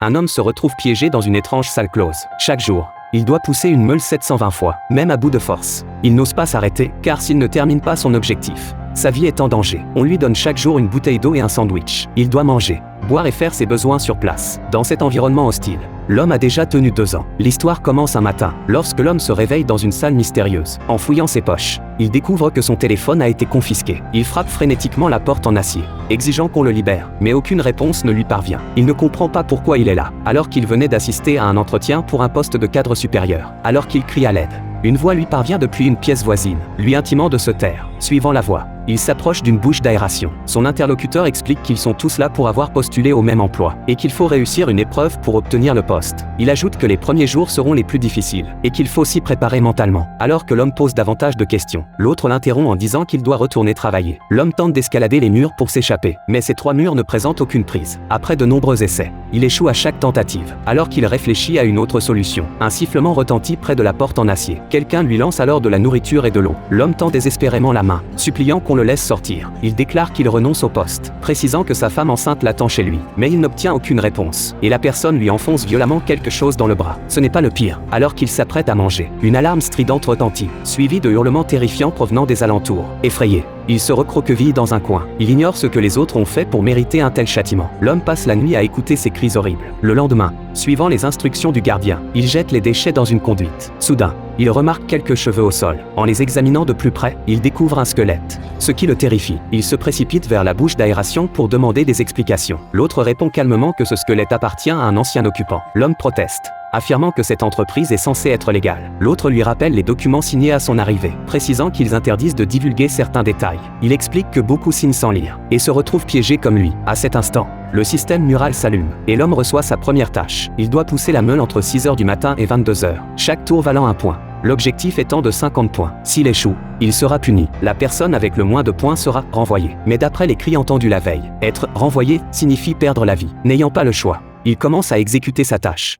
Un homme se retrouve piégé dans une étrange salle close. Chaque jour, il doit pousser une meule 720 fois, même à bout de force. Il n'ose pas s'arrêter, car s'il ne termine pas son objectif, sa vie est en danger. On lui donne chaque jour une bouteille d'eau et un sandwich. Il doit manger, boire et faire ses besoins sur place. Dans cet environnement hostile, l'homme a déjà tenu 2 ans. L'histoire commence un matin, lorsque l'homme se réveille dans une salle mystérieuse. En fouillant ses poches, il découvre que son téléphone a été confisqué. Il frappe frénétiquement la porte en acier, exigeant qu'on le libère, mais aucune réponse ne lui parvient. Il ne comprend pas pourquoi il est là, alors qu'il venait d'assister à un entretien pour un poste de cadre supérieur. Alors qu'il crie à l'aide, une voix lui parvient depuis une pièce voisine, lui intimant de se taire. Suivant la voix, il s'approche d'une bouche d'aération. Son interlocuteur explique qu'ils sont tous là pour avoir postulé au même emploi, et qu'il faut réussir une épreuve pour obtenir le poste. Il ajoute que les premiers jours seront les plus difficiles, et qu'il faut s'y préparer mentalement. Alors que l'homme pose davantage de questions, l'autre l'interrompt en disant qu'il doit retourner travailler. L'homme tente d'escalader les murs pour s'échapper, mais ces 3 murs ne présentent aucune prise. Après de nombreux essais, il échoue à chaque tentative. Alors qu'il réfléchit à une autre solution, un sifflement retentit près de la porte en acier. Quelqu'un lui lance alors de la nourriture et de l'eau. L'homme tend désespérément la main, suppliant qu'on le laisse sortir. Il déclare qu'il renonce au poste, précisant que sa femme enceinte l'attend chez lui. Mais il n'obtient aucune réponse, et la personne lui enfonce violemment quelque chose dans le bras. Ce n'est pas le pire. Alors qu'il s'apprête à manger, une alarme stridente retentit, suivie de hurlements terrifiants provenant des alentours. Effrayé, il se recroqueville dans un coin. Il ignore ce que les autres ont fait pour mériter un tel châtiment. L'homme passe la nuit à écouter ces cris horribles. Le lendemain, suivant les instructions du gardien, il jette les déchets dans une conduite. Soudain, il remarque quelques cheveux au sol. En les examinant de plus près, il découvre un squelette, ce qui le terrifie. Il se précipite vers la bouche d'aération pour demander des explications. L'autre répond calmement que ce squelette appartient à un ancien occupant. L'homme proteste, affirmant que cette entreprise est censée être légale. L'autre lui rappelle les documents signés à son arrivée, précisant qu'ils interdisent de divulguer certains détails. Il explique que beaucoup signent sans lire, et se retrouvent piégés comme lui. À cet instant, le système mural s'allume, et l'homme reçoit sa première tâche. Il doit pousser la meule entre 6h du matin et 22h, chaque tour valant 1 point. L'objectif étant de 50 points. S'il échoue, il sera puni. La personne avec le moins de points sera renvoyée. Mais d'après les cris entendus la veille, être renvoyé signifie perdre la vie. N'ayant pas le choix, il commence à exécuter sa tâche.